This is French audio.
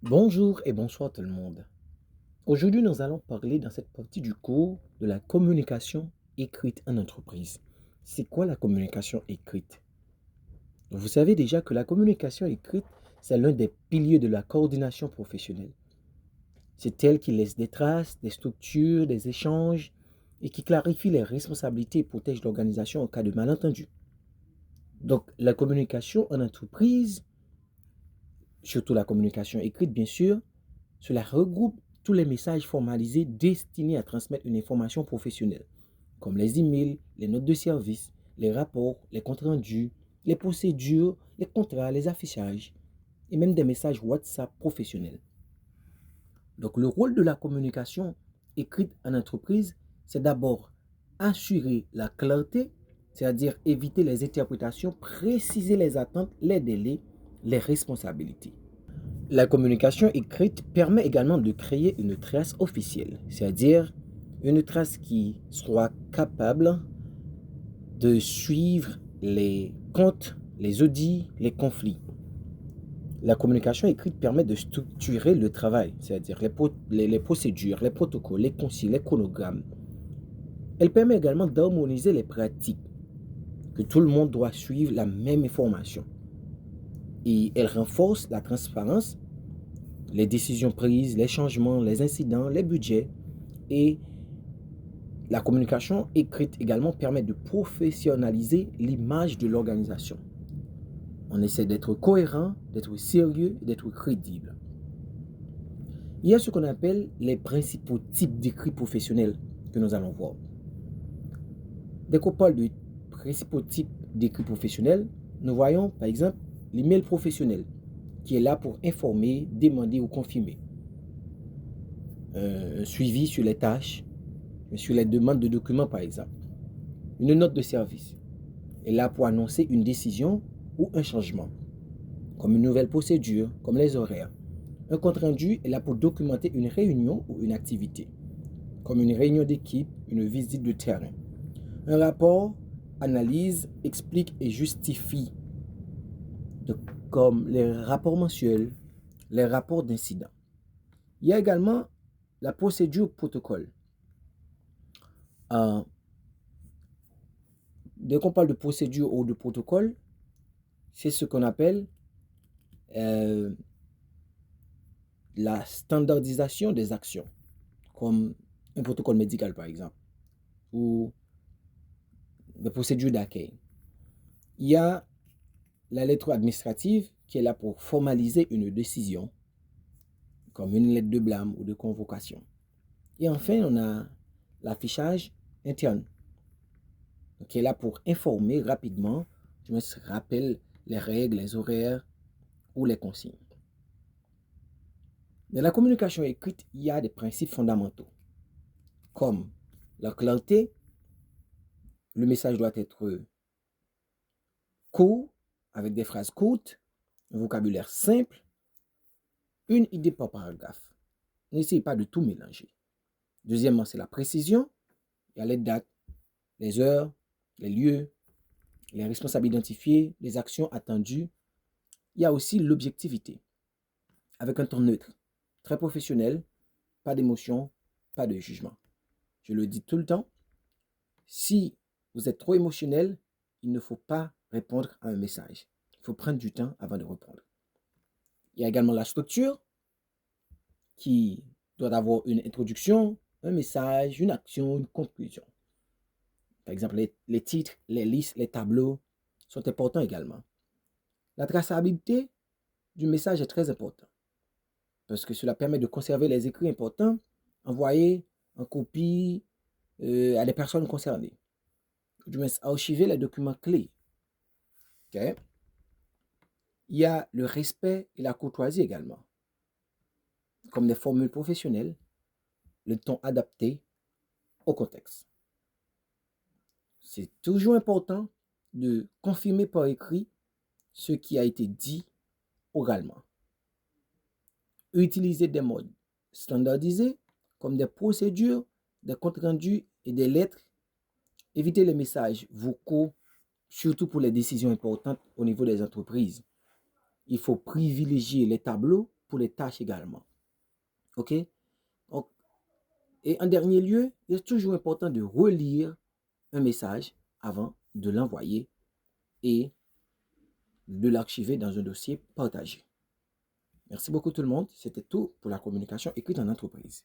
Bonjour et bonsoir tout le monde. Aujourd'hui, nous allons parler dans cette partie du cours de la communication écrite en entreprise. C'est quoi la communication écrite? Vous savez déjà que la communication écrite, c'est l'un des piliers de la coordination professionnelle. C'est elle qui laisse des traces, des structures, des échanges et qui clarifie les responsabilités et protège l'organisation en cas de malentendu. Donc, la communication en entreprise, surtout la communication écrite bien sûr, cela regroupe tous les messages formalisés destinés à transmettre une information professionnelle, comme les emails, les notes de service, les rapports, les comptes rendus, les procédures, les contrats, les affichages et même des messages WhatsApp professionnels. Donc le rôle de la communication écrite en entreprise, c'est d'abord assurer la clarté, c'est-à-dire éviter les interprétations, préciser les attentes, les délais, les responsabilités. La communication écrite permet également de créer une trace officielle, c'est-à-dire une trace qui soit capable de suivre les comptes, les audits, les conflits. La communication écrite permet de structurer le travail, c'est-à-dire les procédures, les protocoles, les consignes, les chronogrammes. Elle permet également d'harmoniser les pratiques, que tout le monde doit suivre la même information. Et elle renforce la transparence, les décisions prises, les changements, les incidents, les budgets. Et la communication écrite également permet de professionnaliser l'image de l'organisation. On essaie d'être cohérent, d'être sérieux, d'être crédible. Il y a ce qu'on appelle les principaux types d'écrits professionnels que nous allons voir. Dès qu'on parle de principaux types d'écrits professionnels, nous voyons par exemple l'email professionnel qui est là pour informer, demander ou confirmer. Un suivi sur les tâches, sur les demandes de documents par exemple. Une note de service est là pour annoncer une décision ou un changement, comme une nouvelle procédure, comme les horaires. Un compte-rendu est là pour documenter une réunion ou une activité, comme une réunion d'équipe, une visite de terrain. Un rapport analyse, explique et justifie, comme les rapports mensuels, les rapports d'incident. Il y a également la procédure protocole. Euh, Dès qu'on parle de procédure ou de protocole, c'est ce qu'on appelle euh, la standardisation des actions, comme un protocole médical par exemple, ou des procédures d'accueil. Il y a la lettre administrative qui est là pour formaliser une décision, comme une lettre de blâme ou de convocation. Et enfin, on a l'affichage interne, qui est là pour informer rapidement, je me rappelle les règles, les horaires ou les consignes. Dans la communication écrite, il y a des principes fondamentaux, comme la clarté. Le message doit être court, avec des phrases courtes, un vocabulaire simple, une idée par paragraphe. N'essayez pas de tout mélanger. Deuxièmement, c'est la précision. Il y a les dates, les heures, les lieux, les responsables identifiés, les actions attendues. Il y a aussi l'objectivité, avec un ton neutre, très professionnel, pas d'émotion, pas de jugement. Je le dis tout le temps, si vous êtes trop émotionnel, il ne faut pas répondre à un message. Il faut prendre du temps avant de répondre. Il y a également la structure qui doit avoir une introduction, un message, une action, une conclusion. Par exemple, les titres, les listes, les tableaux sont importants également. La traçabilité du message est très importante parce que cela permet de conserver les écrits importants envoyés en copie à des personnes concernées. Du moins, archiver les documents clés. Okay? Il y a le respect et la courtoisie également, comme des formules professionnelles, le ton adapté au contexte. C'est toujours important de confirmer par écrit ce qui a été dit oralement. Utiliser des modes standardisés comme des procédures, des comptes rendus et des lettres. Éviter les messages vocaux, surtout pour les décisions importantes au niveau des entreprises. Il faut privilégier les tableaux, pour les tâches également. OK? Donc, et en dernier lieu, il est toujours important de relire un message avant de l'envoyer et de l'archiver dans un dossier partagé. Merci beaucoup tout le monde. C'était tout pour la communication écrite en entreprise.